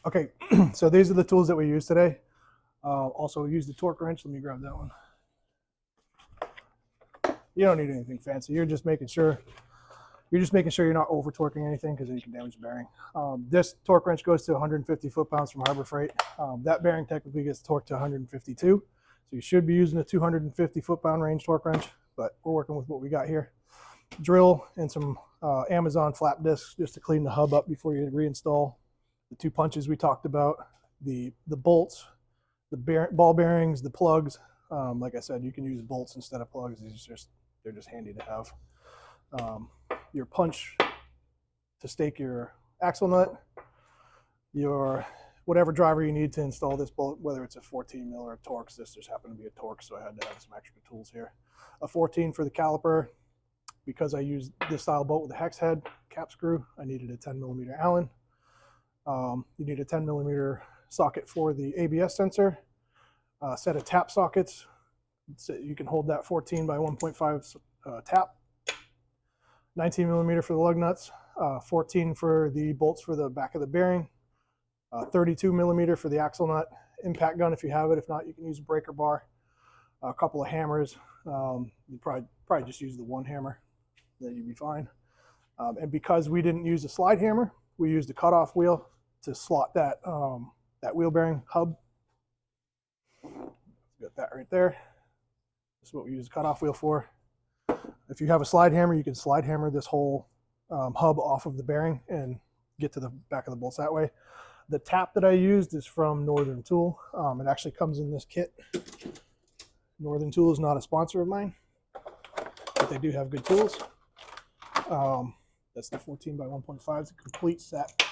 Okay, so these are the tools that we use today. Also use the torque wrench. Let me grab that one. You don't need anything fancy. You're just making sure you're not over torquing anything, because then you can damage the bearing. This torque wrench goes to 150 foot-pounds from Harbor Freight. That bearing technically gets torqued to 152. So you should be using a 250 foot-pound range torque wrench, but we're working with what we got here. Drill and some Amazon flap discs just to clean the hub up before you reinstall. The 2 punches we talked about, the bolts, the ball bearings, the plugs. Like I said, you can use bolts instead of plugs. They're just handy to have. Your punch to stake your axle nut, your whatever driver you need to install this bolt, whether it's a 14 mil or a Torx. This just happened to be a Torx, so I had to have some extra tools here. A 14 for the caliper. Because I used this style bolt with a hex head cap screw, I needed a 10 millimeter Allen. You need a 10 millimeter socket for the ABS sensor. A set of tap sockets. So you can hold that 14 by 1.5 tap. 19 millimeter for the lug nuts. 14 for the bolts for the back of the bearing. 32 millimeter for the axle nut. Impact gun if you have it. If not, you can use a breaker bar. A couple of hammers. You probably just use the one hammer. Then you'd be fine. And because we didn't use a slide hammer, we used a cutoff wheel to slot that that wheel bearing hub. Got that right there. This is what we use the cutoff wheel for. If you have a slide hammer, you can slide hammer this whole hub off of the bearing and get to the back of the bolts that way. The tap that I used is from Northern Tool. It actually comes in this kit. Northern Tool is not a sponsor of mine, but they do have good tools. That's the 14 by 1.5. It's a complete set.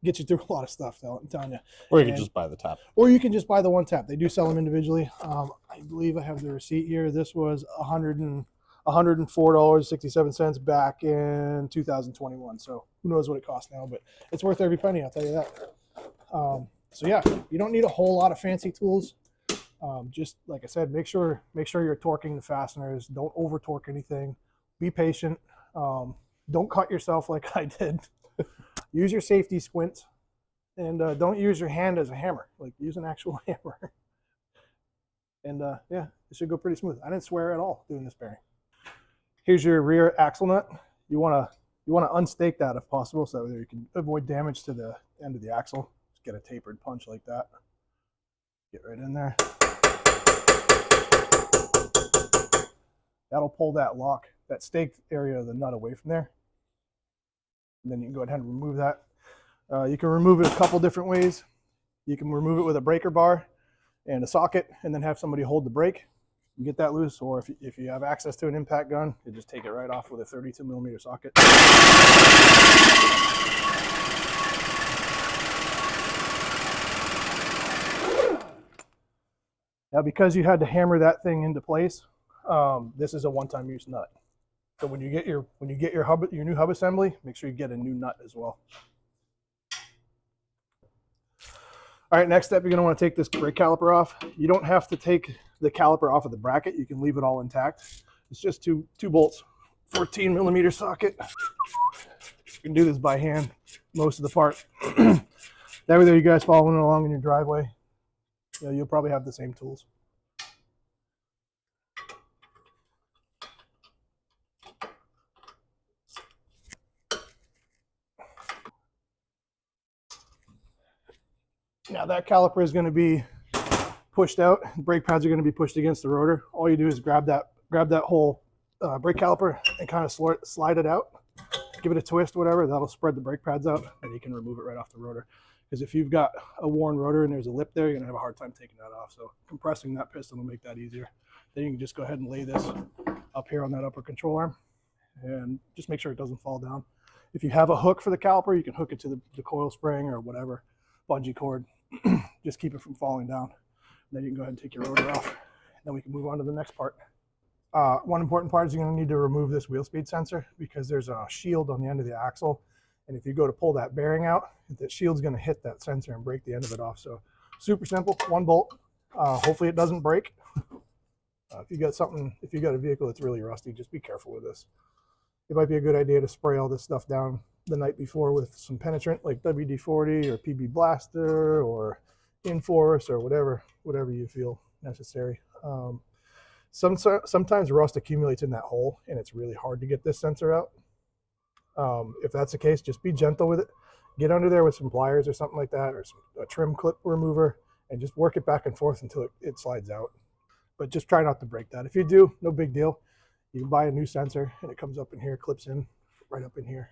Get you through a lot of stuff, I'm telling you. Or you can just buy the tap. Or you can just buy the one tap. They do sell them individually. I believe I have the receipt here. This was $104.67 back in 2021. So who knows what it costs now, but it's worth every penny, I'll tell you that. So yeah, you don't need a whole lot of fancy tools. Just like I said, make sure you're torquing the fasteners. Don't over torque anything. Be patient. Don't cut yourself like I did. Use your safety squints, and don't use your hand as a hammer. Like, use an actual hammer. And yeah, it should go pretty smooth. I didn't swear at all doing this bearing. Here's your rear axle nut. You want to unstake that if possible, so that you can avoid damage to the end of the axle. Just get a tapered punch like that. Get right in there. That'll pull that lock, that staked area of the nut away from there. And then you can go ahead and remove that. You can remove it a couple different ways. You can remove it with a breaker bar and a socket, and then have somebody hold the brake and get that loose. Or if you have access to an impact gun, you just take it right off with a 32 millimeter socket. Now, because you had to hammer that thing into place, this is a one-time use nut. So when you get your new hub assembly, make sure you get a new nut as well. All right, next step, you're gonna want to take this brake caliper off. You don't have to take the caliper off of the bracket. You can leave it all intact. It's just two bolts, 14 millimeter socket. You can do this by hand most of the part. That way, there you guys following along in your driveway, you'll probably have the same tools. Now that caliper is going to be pushed out. Brake pads are going to be pushed against the rotor. All you do is grab that whole brake caliper and kind of slide it out. Give it a twist, whatever. That'll spread the brake pads out, and you can remove it right off the rotor. Because if you've got a worn rotor and there's a lip there, you're going to have a hard time taking that off. So compressing that piston will make that easier. Then you can just go ahead and lay this up here on that upper control arm, and just make sure it doesn't fall down. If you have a hook for the caliper, you can hook it to the coil spring or whatever, bungee cord. Just keep it from falling down. And then you can go ahead and take your rotor off. Then we can move on to the next part. One important part is you're going to need to remove this wheel speed sensor, because there's a shield on the end of the axle. And if you go to pull that bearing out, that shield's going to hit that sensor and break the end of it off. So super simple, one bolt. Hopefully it doesn't break. If you got a vehicle that's really rusty, just be careful with this. It might be a good idea to spray all this stuff down the night before with some penetrant like WD-40 or PB Blaster or Inforce or whatever you feel necessary. Sometimes rust accumulates in that hole, and it's really hard to get this sensor out. If that's the case, just be gentle with it. Get under there with some pliers or something like that, or a trim clip remover, and just work it back and forth until it slides out. But just try not to break that. If you do, no big deal. You can buy a new sensor, and it comes up in here, clips in right up in here.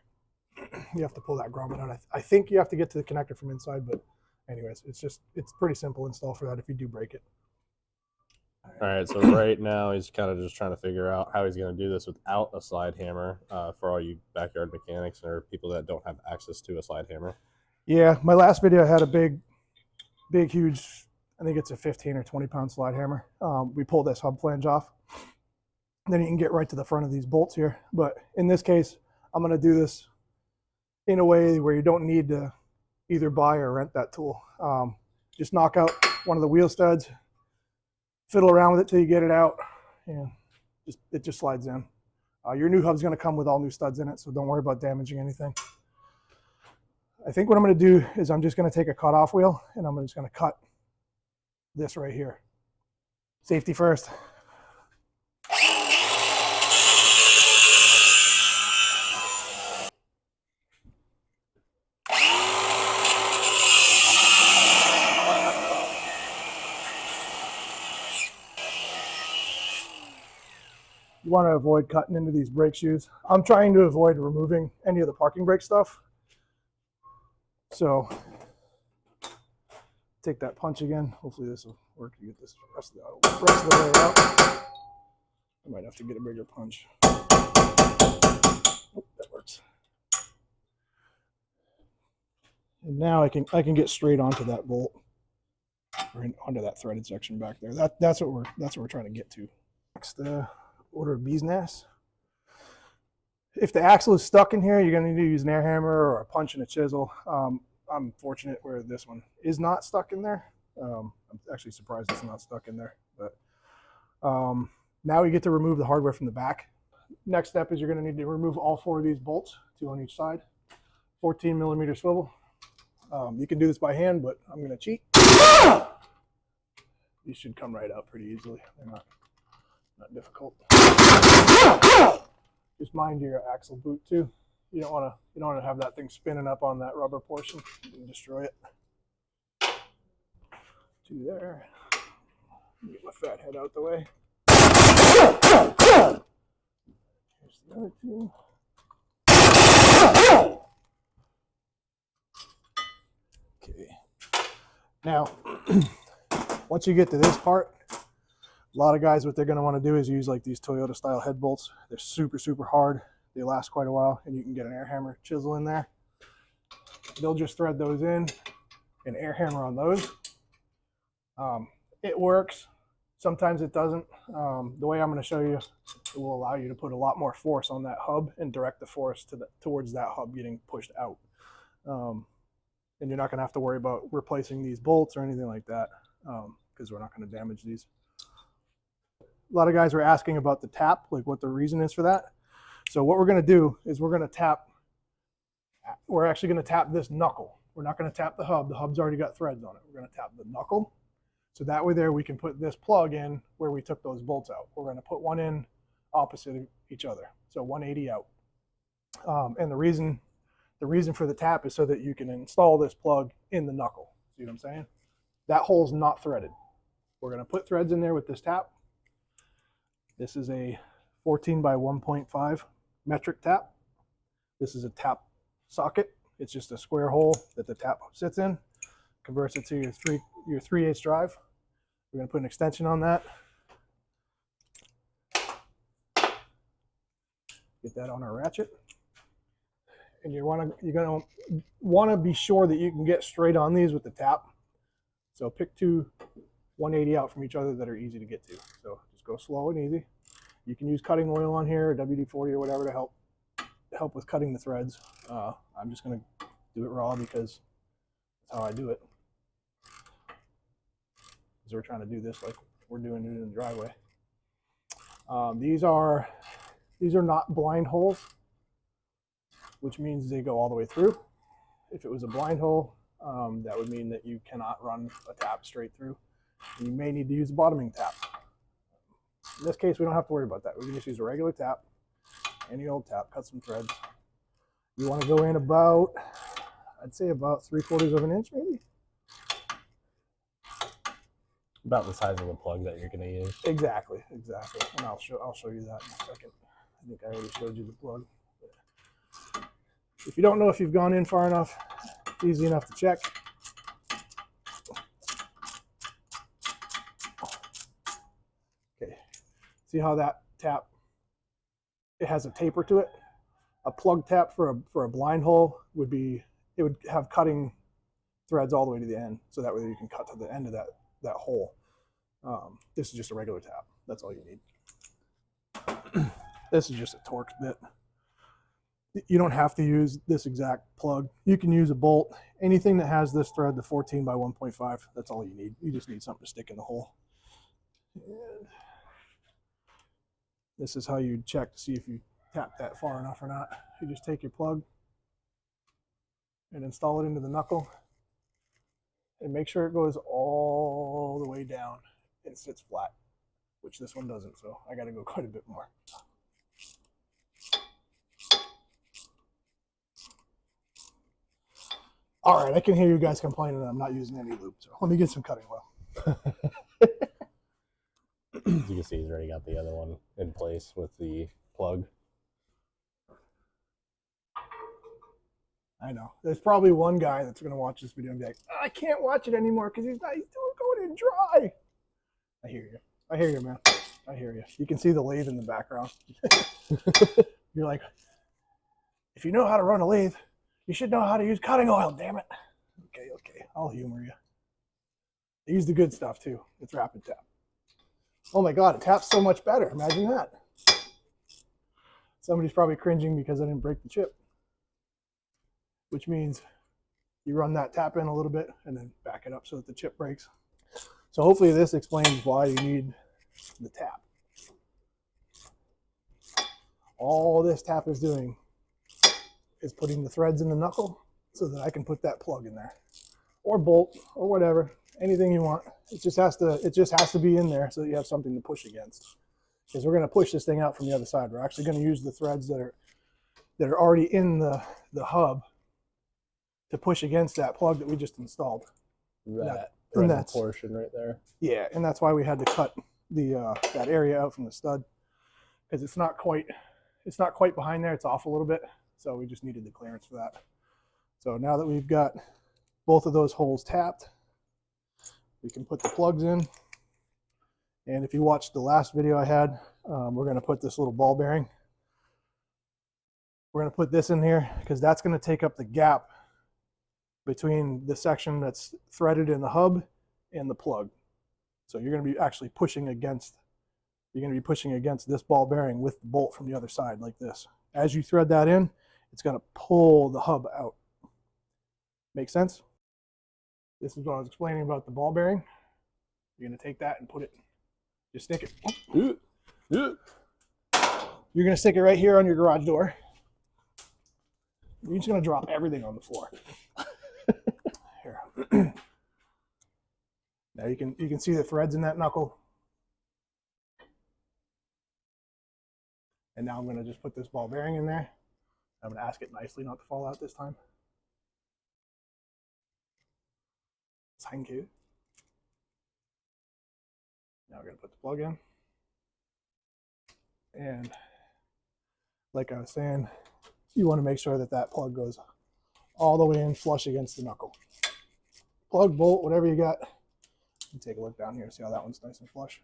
You have to pull that grommet out. I think you have to get to the connector from inside, but anyways, it's pretty simple install for that if you do break it. All right, so right now he's kind of just trying to figure out how he's going to do this without a slide hammer for all you backyard mechanics or people that don't have access to a slide hammer. Yeah, my last video I had a big, huge, I think it's a 15 or 20 pound slide hammer. We pull this hub flange off. Then you can get right to the front of these bolts here. But in this case, I'm going to do this in a way where you don't need to either buy or rent that tool. Just knock out one of the wheel studs, fiddle around with it till you get it out, and it just slides in. Your new hub's going to come with all new studs in it, so don't worry about damaging anything. I think what I'm going to do is I'm just going to take a cut-off wheel, and I'm just going to cut this right here. Safety first. You want to avoid cutting into these brake shoes. I'm trying to avoid removing any of the parking brake stuff. So take that punch again. Hopefully this will work to get this rest of the way out. I might have to get a bigger punch. Oh, that works. And now I can get straight onto that bolt or onto that threaded section back there. That's what we're trying to get to. Next, order of bees nest. If the axle is stuck in here, you're going to need to use an air hammer or a punch and a chisel. I'm fortunate where this one is not stuck in there. I'm actually surprised it's not stuck in there. But now we get to remove the hardware from the back. Next step is you're going to need to remove all 4 of these bolts, 2 on each side, 14 millimeter swivel. You can do this by hand, but I'm going to cheat. These should come right out pretty easily. They're not difficult. Just mind your axle boot too. You don't want to have that thing spinning up on that rubber portion and destroy it. 2 there. Get my fat head out the way. Here's the other 2. Okay. Now, once you get to this part, a lot of guys, what they're going to want to do is use like these Toyota style head bolts. They're super, super hard. They last quite a while, and you can get an air hammer chisel in there. They'll just thread those in, and air hammer on those. It works. Sometimes it doesn't. The way I'm going to show you, it will allow you to put a lot more force on that hub and direct the force towards that hub getting pushed out. And you're not going to have to worry about replacing these bolts or anything like that, because we're not going to damage these. A lot of guys are asking about the tap, like what the reason is for that. So what we're going to do is we're actually going to tap this knuckle. We're not going to tap the hub. The hub's already got threads on it. We're going to tap the knuckle. So that way there we can put this plug in where we took those bolts out. We're going to put one in opposite of each other. So 180 out. And the reason for the tap is so that you can install this plug in the knuckle. See what I'm saying? That hole's not threaded. We're going to put threads in there with this tap. This is a 14 by 1.5 metric tap. This is a tap socket. It's just a square hole that the tap sits in. Converts it to your 3/8 drive. We're going to put an extension on that. Get that on our ratchet. And you're going to want to be sure that you can get straight on these with the tap. So pick 2 180 out from each other that are easy to get to. So just go slow and easy. You can use cutting oil on here, or WD-40 or whatever to help with cutting the threads. I'm just going to do it raw because that's how I do it. Because we're trying to do this like we're doing it in the driveway. These are not blind holes. which means they go all the way through. If it was a blind hole, that would mean that you cannot run a tap straight through. You may need to use a bottoming tap. In this case, we don't have to worry about that. We can just use a regular tap, any old tap, cut some threads. You want to go in about, I'd say about 3/4 of an inch maybe. About the size of the plug that you're going to use. Exactly. And I'll show you that in a second. I think I already showed you the plug. If you don't know if you've gone in far enough, it's easy enough to check. Okay. See how that tap, it has a taper to it? A plug tap for a blind hole would be, it would have cutting threads all the way to the end, so that way you can cut to the end of that hole. This is just a regular tap. That's all you need. This is just a Torx bit. You don't have to use this exact plug. You can use a bolt. Anything that has this thread, the 14 by 1.5, that's all you need. You just need something to stick in the hole. And this is how you check to see if you tap that far enough or not. You just take your plug and install it into the knuckle and make sure it goes all the way down and sits flat, which this one doesn't, so I got to go quite a bit more. All right, I can hear you guys complaining that I'm not using any lube, so let me get some cutting wheel. As you can see, he's already got the other one in place with the plug. I know. There's probably one guy that's going to watch this video and be like, I can't watch it anymore because he's doing going in dry. I hear you. I hear you, man. I hear you. You can see the lathe in the background. You're like, if you know how to run a lathe, you should know how to use cutting oil, damn it. Okay. I'll humor you. I use the good stuff too. It's rapid tap. Oh my God, it taps so much better. Imagine that. Somebody's probably cringing because I didn't break the chip, which means you run that tap in a little bit and then back it up so that the chip breaks. So hopefully this explains why you need the tap. All this tap is doing is putting the threads in the knuckle so that I can put that plug in there, or bolt, or whatever, anything you want. It just has to be in there so that you have something to push against. Because we're going to push this thing out from the other side. We're actually going to use the threads that are already in the hub to push against that plug that we just installed. That portion right there. Yeah, and that's why we had to cut the that area out from the stud, because it's not quite behind there. It's off a little bit, so we just needed the clearance for that. So now that we've got both of those holes tapped, we can put the plugs in. And if you watched the last video I had, we're going to put this little ball bearing. We're going to put this in here because that's going to take up the gap between the section that's threaded in the hub and the plug. So you're going to be actually pushing against this ball bearing with the bolt from the other side like this. As you thread that in, it's going to pull the hub out. Make sense? This is what I was explaining about the ball bearing. You're going to take that and put it, just stick it. You're going to stick it right here on your garage door. You're just going to drop everything on the floor. Here. Now you can see the threads in that knuckle. And now I'm going to just put this ball bearing in there. I'm going to ask it nicely not to fall out this time. Thank you. Now we're going to put the plug in. And like I was saying, you want to make sure that that plug goes all the way in flush against the knuckle. Plug, bolt, whatever you got. You take a look down here, see how that one's nice and flush.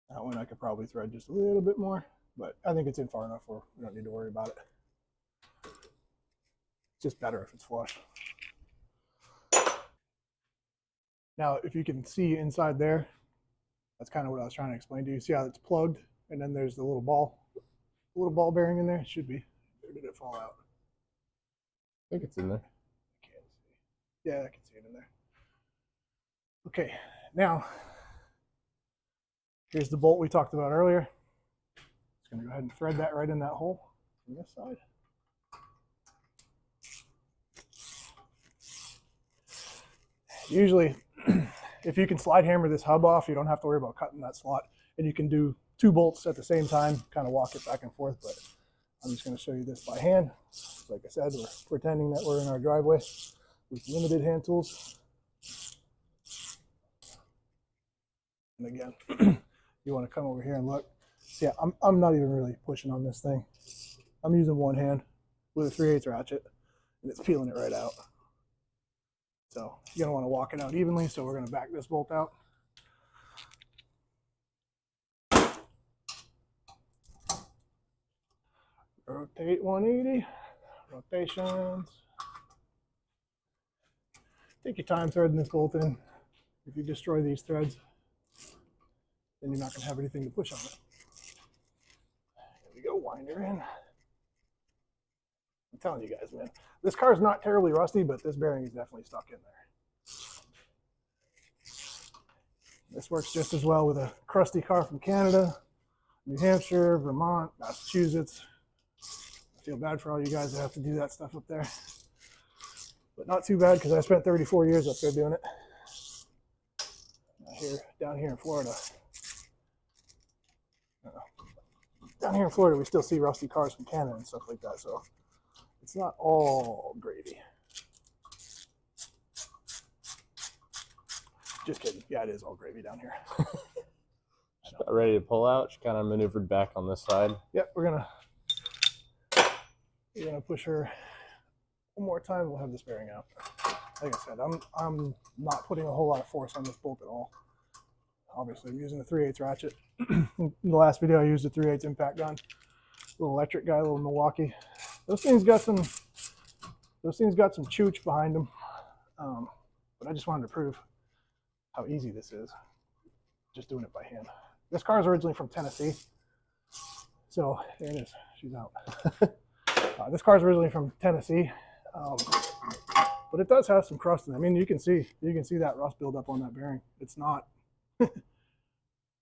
That one I could probably thread just a little bit more, but I think it's in far enough where we don't need to worry about it. It's just better if it's flush. Now, if you can see inside there, that's kind of what I was trying to explain to you. See how it's plugged, and then there's the little ball bearing in there. It should be. Or did it fall out? I think it's in there. I can't see. Yeah, I can see it in there. Okay, now here's the bolt we talked about earlier. Just gonna go ahead and thread that right in that hole from this side. Usually, if you can slide hammer this hub off, you don't have to worry about cutting that slot, and you can do 2 bolts at the same time, kind of walk it back and forth. But I'm just going to show you this by hand. Like I said, we're pretending that we're in our driveway with limited hand tools. And again, you want to come over here and look. See, I'm not even really pushing on this thing. I'm using one hand with a 3/8 ratchet, and it's peeling it right out. So you're going to want to walk it out evenly, so we're going to back this bolt out. Rotate 180, rotations. Take your time threading this bolt in. If you destroy these threads, then you're not going to have anything to push on it. Here we go, winder in. I'm telling you guys, man, this car is not terribly rusty, but this bearing is definitely stuck in there. This works just as well with a crusty car from Canada, New Hampshire, Vermont, Massachusetts. I feel bad for all you guys that have to do that stuff up there. But not too bad, because I spent 34 years up there doing it. Down here in Florida. Down here in Florida, we still see rusty cars from Canada and stuff like that, so it's not all gravy. Just kidding. Yeah, it is all gravy down here. She's about ready to pull out. She kind of maneuvered back on this side. Yep, we're gonna push her one more time. We'll have this bearing out. Like I said, I'm not putting a whole lot of force on this bolt at all. Obviously, I'm using a 3/8 ratchet. In the last video, I used a 3/8 impact gun, little electric guy, little Milwaukee. Those things got some chooch behind them, but I just wanted to prove how easy this is, just doing it by hand. This car is originally from Tennessee, so there it is. She's out. This car is originally from Tennessee, but it does have some crust in it. I mean, you can see that rust buildup on that bearing. It's not.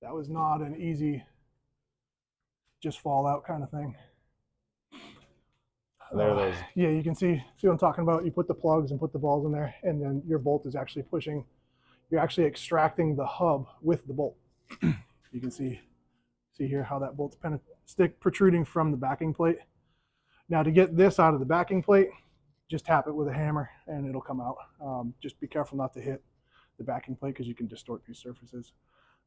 That was not an easy, just fall out kind of thing. There it is. Yeah, you can see what I'm talking about. You put the plugs and put the balls in there, and then your bolt is actually pushing. You're actually extracting the hub with the bolt. You can see here how that bolt's protruding from the backing plate. Now, to get this out of the backing plate, just tap it with a hammer and it'll come out. Just be careful not to hit the backing plate, because you can distort these surfaces.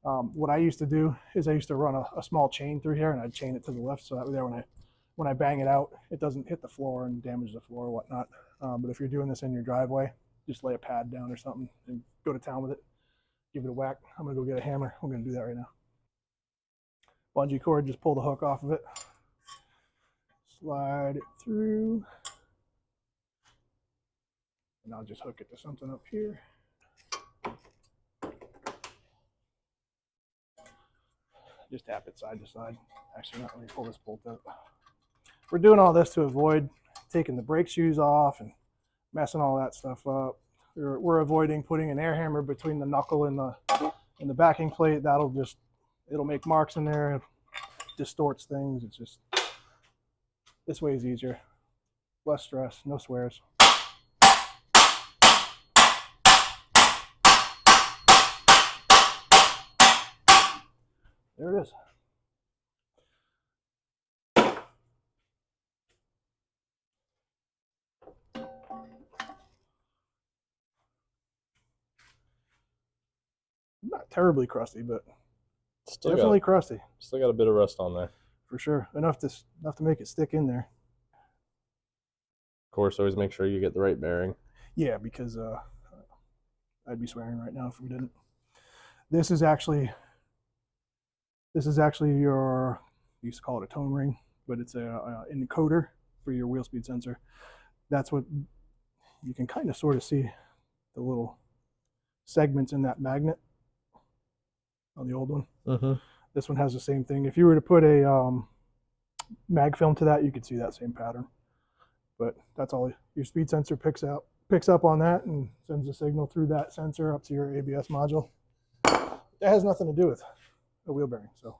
What I used to do is I used to run a small chain through here, and I'd chain it to the left, so that way there, when I bang it out, it doesn't hit the floor and damage the floor or whatnot. But if you're doing this in your driveway, just lay a pad down or something and go to town with it. Give it a whack. I'm gonna go get a hammer. I'm gonna do that right now. Bungee cord, just pull the hook off of it. Slide it through. And I'll just hook it to something up here. Just tap it side to side. Actually, not really pull this bolt up. We're doing all this to avoid taking the brake shoes off and messing all that stuff up. We're avoiding putting an air hammer between the knuckle and the backing plate. It'll make marks in there. It distorts things. It's just, this way is easier. Less stress, no swears. There it is. Not terribly crusty, but Still definitely crusty. Still got a bit of rust on there. For sure. Enough to make it stick in there. Of course, always make sure you get the right bearing. Yeah, because I'd be swearing right now if we didn't. This is actually your, you used to call it a tone ring, but it's an encoder for your wheel speed sensor. That's what you can kind of sort of see, the little segments in that magnet on the old one. Mm-hmm. This one has the same thing. If you were to put a mag film to that, you could see that same pattern. But that's all your speed sensor picks up on that and sends a signal through that sensor up to your ABS module. That has nothing to do with a wheel bearing. So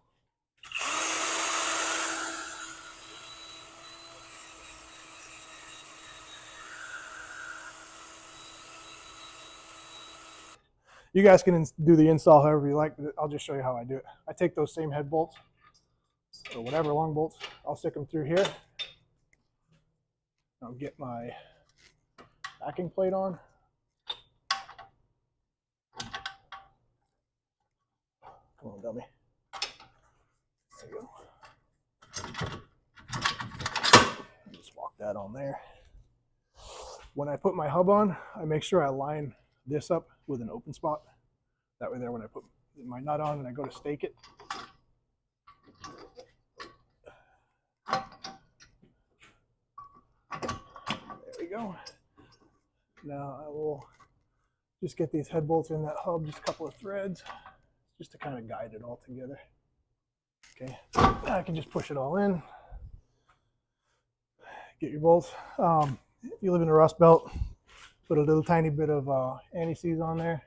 You guys can do the install however you like, but I'll just show you how I do it. I take those same head bolts, or whatever long bolts, I'll stick them through here. I'll get my backing plate on. Come on, dummy. There you go. Just walk that on there. When I put my hub on, I make sure I line this up with an open spot. That way there, when I put my nut on and I go to stake it, there we go. Now I will just get these head bolts in that hub, just a couple of threads, just to kind of guide it all together. Okay, I can just push it all in. Get your bolts. If you live in the Rust Belt, put a little tiny bit of anti-seize on there.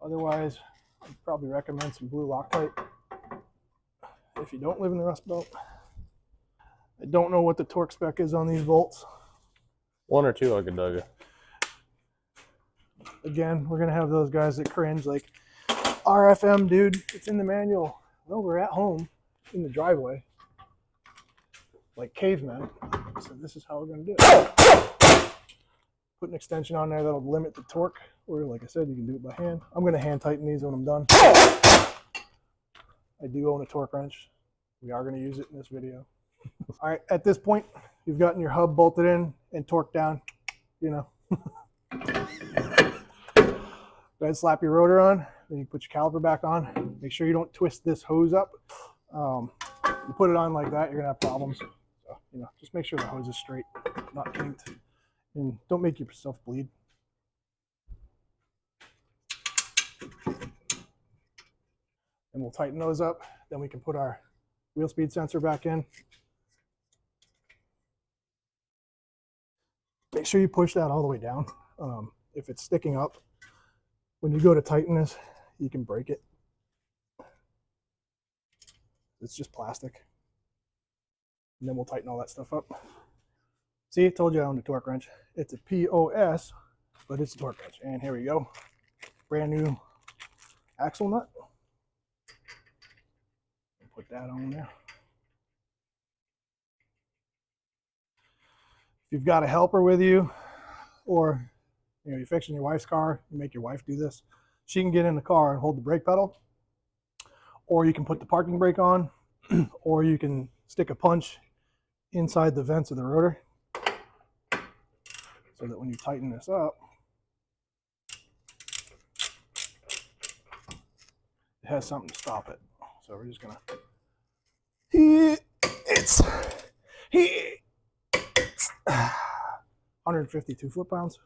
Otherwise, I'd probably recommend some blue Loctite. If you don't live in the Rust Belt, I don't know what the torque spec is on these bolts. 1 or 2 I could dug. Again, we're gonna have those guys that cringe like, RFM, dude, it's in the manual. No, we're at home in the driveway, like cavemen. So this is how we're gonna do it. Put an extension on there that'll limit the torque, or like I said, you can do it by hand. I'm gonna hand tighten these when I'm done. I do own a torque wrench. We are gonna use it in this video. All right, at this point, you've gotten your hub bolted in and torqued down, you know. Go ahead and slap your rotor on, then you put your caliper back on. Make sure you don't twist this hose up. You put it on like that, you're gonna have problems. So, you know, just make sure the hose is straight, not kinked, and don't make yourself bleed. And we'll tighten those up. Then we can put our wheel speed sensor back in. Make sure you push that all the way down. If it's sticking up, when you go to tighten this, you can break it. It's just plastic. And then we'll tighten all that stuff up. See, I told you I owned a torque wrench. It's a POS, but it's a torque wrench. And here we go. Brand new axle nut. Put that on there. If you've got a helper with you, or you're fixing your wife's car, you make your wife do this, she can get in the car and hold the brake pedal, or you can put the parking brake on, or you can stick a punch inside the vents of the rotor so that when you tighten this up, it has something to stop it. So we're just gonna, it's 152 foot-pounds.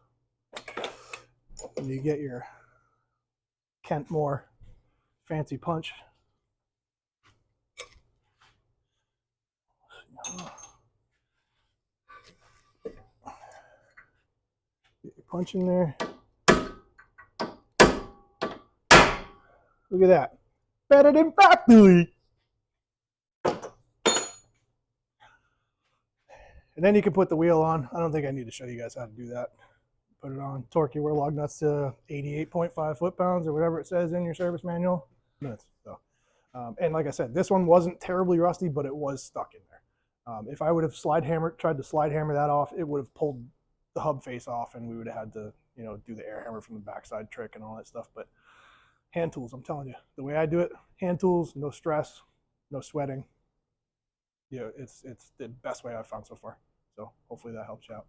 And you get your Kent Moore fancy punch. Get your punch in there. Look at that. Better than factory. And then you can put the wheel on. I don't think I need to show you guys how to do that. Put it on, torque your wear lug nuts to 88.5 foot-pounds or whatever it says in your service manual. So, and like I said, this one wasn't terribly rusty, but it was stuck in there. If I would have tried to slide hammer that off, it would have pulled the hub face off, and we would have had to, you know, do the air hammer from the backside trick and all that stuff. But hand tools, I'm telling you, the way I do it, hand tools, no stress, no sweating. You know, it's the best way I've found so far. So hopefully that helps you out.